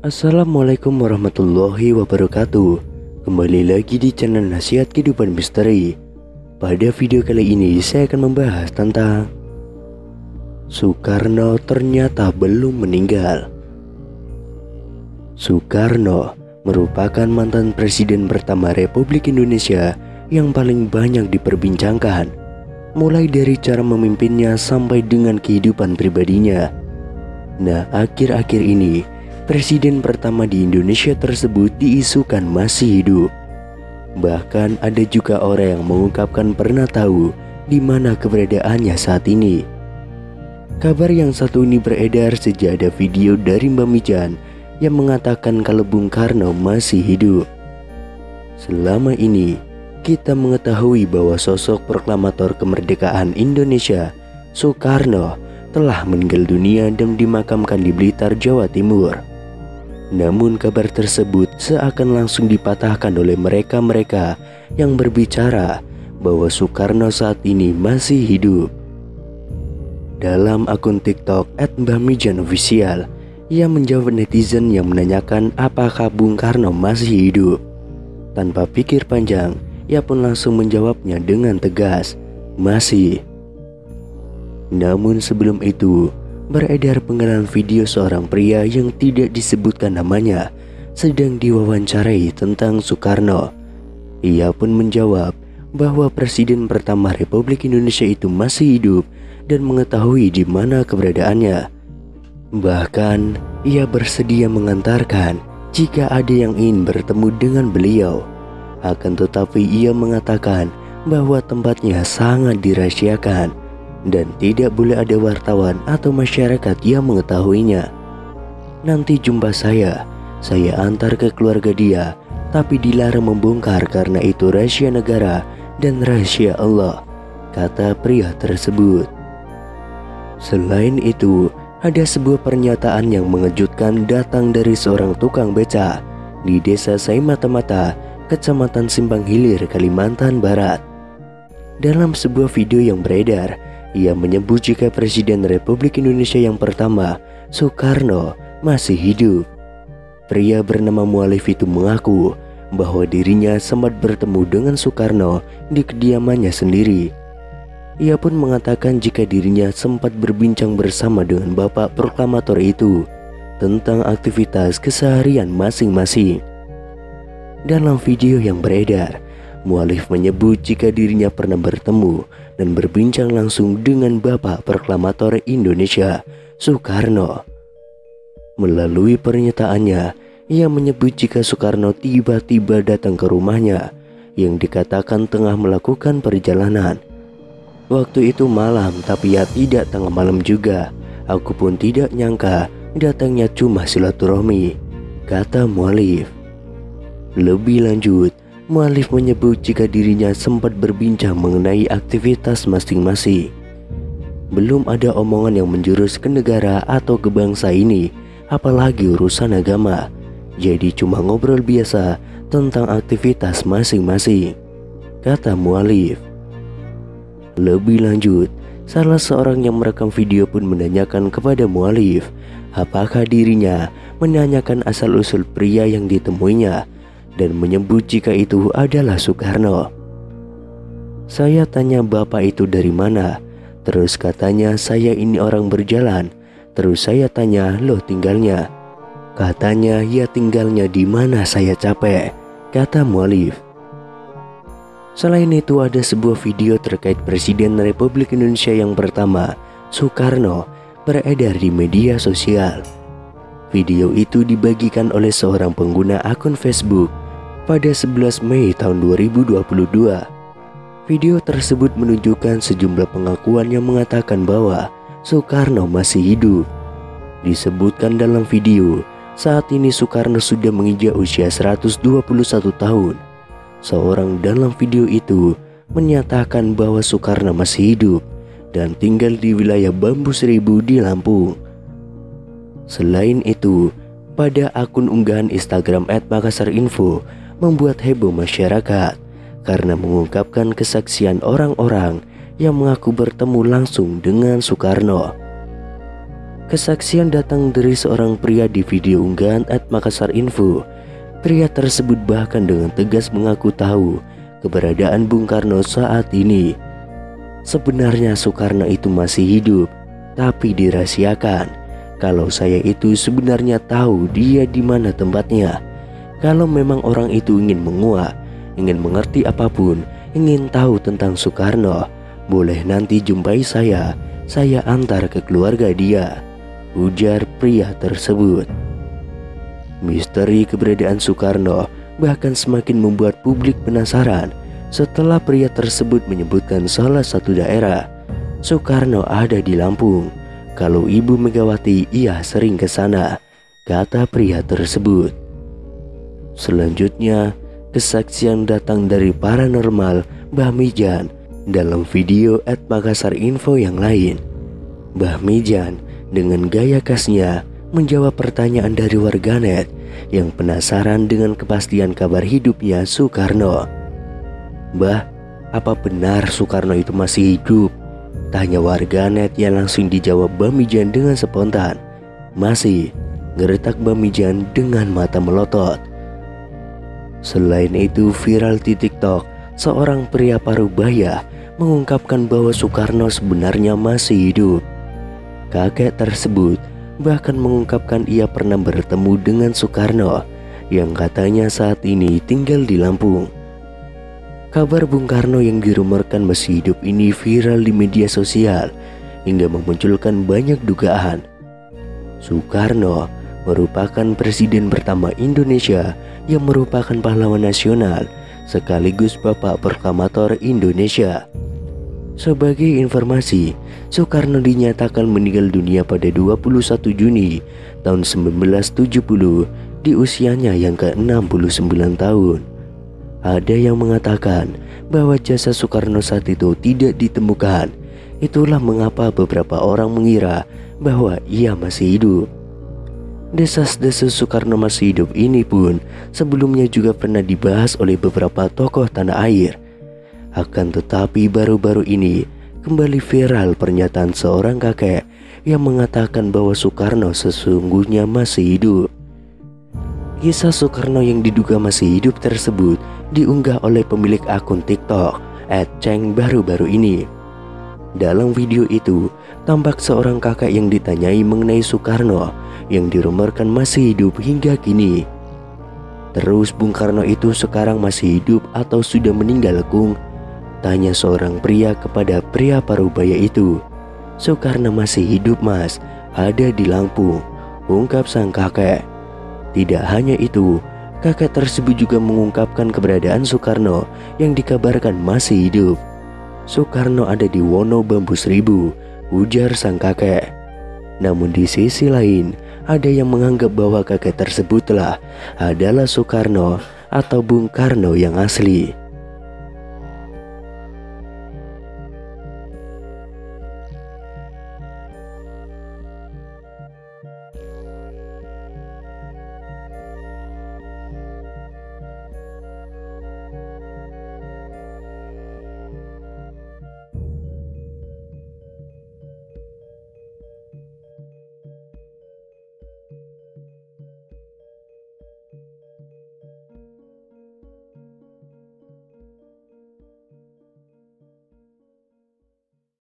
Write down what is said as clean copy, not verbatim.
Assalamualaikum warahmatullahi wabarakatuh. Kembali lagi di channel Nasihat Kehidupan Misteri. Pada video kali ini saya akan membahas tentang Soekarno ternyata belum meninggal. Soekarno merupakan mantan presiden pertama Republik Indonesia yang paling banyak diperbincangkan, mulai dari cara memimpinnya sampai dengan kehidupan pribadinya. Nah, akhir-akhir ini presiden pertama di Indonesia tersebut diisukan masih hidup. Bahkan ada juga orang yang mengungkapkan pernah tahu di mana keberadaannya saat ini. Kabar yang satu ini beredar sejak ada video dari Mbak Mijan yang mengatakan kalau Bung Karno masih hidup. Selama ini kita mengetahui bahwa sosok proklamator kemerdekaan Indonesia, Soekarno, telah meninggal dunia dan dimakamkan di Blitar, Jawa Timur. Namun kabar tersebut seakan langsung dipatahkan oleh mereka-mereka yang berbicara bahwa Soekarno saat ini masih hidup. Dalam akun TikTok @mbahmijanofficial, ia menjawab netizen yang menanyakan apakah Bung Karno masih hidup. Tanpa pikir panjang, ia pun langsung menjawabnya dengan tegas, masih. Namun sebelum itu, beredar penggalan video seorang pria yang tidak disebutkan namanya sedang diwawancarai tentang Soekarno. Ia pun menjawab bahwa presiden pertama Republik Indonesia itu masih hidup dan mengetahui di mana keberadaannya. Bahkan ia bersedia mengantarkan jika ada yang ingin bertemu dengan beliau. Akan tetapi ia mengatakan bahwa tempatnya sangat dirahasiakan dan tidak boleh ada wartawan atau masyarakat yang mengetahuinya. Nanti jumpa saya antar ke keluarga dia, tapi dilarang membongkar karena itu rahasia negara dan rahasia Allah, kata pria tersebut. Selain itu, ada sebuah pernyataan yang mengejutkan datang dari seorang tukang beca di desa Saimata-Mata, Kecamatan Simpang Hilir, Kalimantan Barat. Dalam sebuah video yang beredar, ia menyebut jika Presiden Republik Indonesia yang pertama, Soekarno, masih hidup. Pria bernama Mualif itu mengaku bahwa dirinya sempat bertemu dengan Soekarno di kediamannya sendiri. Ia pun mengatakan jika dirinya sempat berbincang bersama dengan bapak proklamator itu tentang aktivitas keseharian masing-masing. Dalam video yang beredar, Mualif menyebut jika dirinya pernah bertemu dan berbincang langsung dengan Bapak Proklamator Indonesia, Soekarno. Melalui pernyataannya, ia menyebut jika Soekarno tiba-tiba datang ke rumahnya yang dikatakan tengah melakukan perjalanan. Waktu itu malam, tapi ya tidak tengah malam juga. Aku pun tidak nyangka datangnya cuma silaturahmi, kata Mualif. Lebih lanjut, Mualif menyebut jika dirinya sempat berbincang mengenai aktivitas masing-masing. Belum ada omongan yang menjurus ke negara atau ke bangsa ini, apalagi urusan agama. Jadi cuma ngobrol biasa tentang aktivitas masing-masing, kata Mualif. Lebih lanjut, salah seorang yang merekam video pun menanyakan kepada Mualif apakah dirinya menanyakan asal-usul pria yang ditemuinya dan menyebut jika itu adalah Soekarno. Saya tanya bapak itu dari mana, terus katanya saya ini orang berjalan. Terus saya tanya loh tinggalnya, katanya ya tinggalnya di mana saya capek, kata Mualif. Selain itu ada sebuah video terkait Presiden Republik Indonesia yang pertama, Soekarno, beredar di media sosial. Video itu dibagikan oleh seorang pengguna akun Facebook pada 11 Mei tahun 2022. Video tersebut menunjukkan sejumlah pengakuan yang mengatakan bahwa Soekarno masih hidup. Disebutkan dalam video, saat ini Soekarno sudah menginjak usia 121 tahun. Seorang dalam video itu menyatakan bahwa Soekarno masih hidup dan tinggal di wilayah Bambu Seribu di Lampung. Selain itu, pada akun unggahan Instagram @makassarinfo membuat heboh masyarakat karena mengungkapkan kesaksian orang-orang yang mengaku bertemu langsung dengan Soekarno. Kesaksian datang dari seorang pria di video unggahan @makassarinfo. Pria tersebut bahkan dengan tegas mengaku tahu keberadaan Bung Karno saat ini. Sebenarnya Soekarno itu masih hidup, tapi dirahasiakan. Kalau saya itu sebenarnya tahu dia di mana tempatnya. Kalau memang orang itu ingin menguak, ingin mengerti apapun, ingin tahu tentang Soekarno, boleh nanti jumpai saya antar ke keluarga dia, ujar pria tersebut. Misteri keberadaan Soekarno bahkan semakin membuat publik penasaran setelah pria tersebut menyebutkan salah satu daerah. Soekarno ada di Lampung. Kalau Ibu Megawati ia sering ke sana, kata pria tersebut. Selanjutnya, kesaksian datang dari paranormal Mbah Mijan dalam video @makassarinfo yang lain. Mbah Mijan dengan gaya khasnya menjawab pertanyaan dari warganet yang penasaran dengan kepastian kabar hidupnya Soekarno. "Mbah, apa benar Soekarno itu masih hidup?" tanya warganet yang langsung dijawab Mbah Mijan dengan spontan. "Masih," geretak Mbah Mijan dengan mata melotot. Selain itu, viral di TikTok, seorang pria parubaya mengungkapkan bahwa Soekarno sebenarnya masih hidup. Kakek tersebut bahkan mengungkapkan ia pernah bertemu dengan Soekarno yang katanya saat ini tinggal di Lampung. Kabar Bung Karno yang dirumorkan masih hidup ini viral di media sosial hingga memunculkan banyak dugaan. Soekarno merupakan presiden pertama Indonesia yang merupakan pahlawan nasional sekaligus bapak proklamator Indonesia. Sebagai informasi, Soekarno dinyatakan meninggal dunia pada 21 Juni tahun 1970 di usianya yang ke-69 tahun. Ada yang mengatakan bahwa jasad Soekarno saat itu tidak ditemukan. Itulah mengapa beberapa orang mengira bahwa ia masih hidup. Desas-desus Soekarno masih hidup ini pun sebelumnya juga pernah dibahas oleh beberapa tokoh tanah air. Akan tetapi baru-baru ini kembali viral pernyataan seorang kakek yang mengatakan bahwa Soekarno sesungguhnya masih hidup. Kisah Soekarno yang diduga masih hidup tersebut diunggah oleh pemilik akun TikTok @ceng baru-baru ini. Dalam video itu tampak seorang kakek yang ditanyai mengenai Soekarno yang dirumorkan masih hidup hingga kini. "Terus Bung Karno itu sekarang masih hidup atau sudah meninggal, Kung?" tanya seorang pria kepada pria parubaya itu. "Soekarno masih hidup, Mas, ada di Lampung," ungkap sang kakek. Tidak hanya itu, kakek tersebut juga mengungkapkan keberadaan Soekarno yang dikabarkan masih hidup. "Soekarno ada di Wono Bambu Seribu," ujar sang kakek. Namun di sisi lain, ada yang menganggap bahwa kakek tersebutlah adalah Soekarno atau Bung Karno yang asli.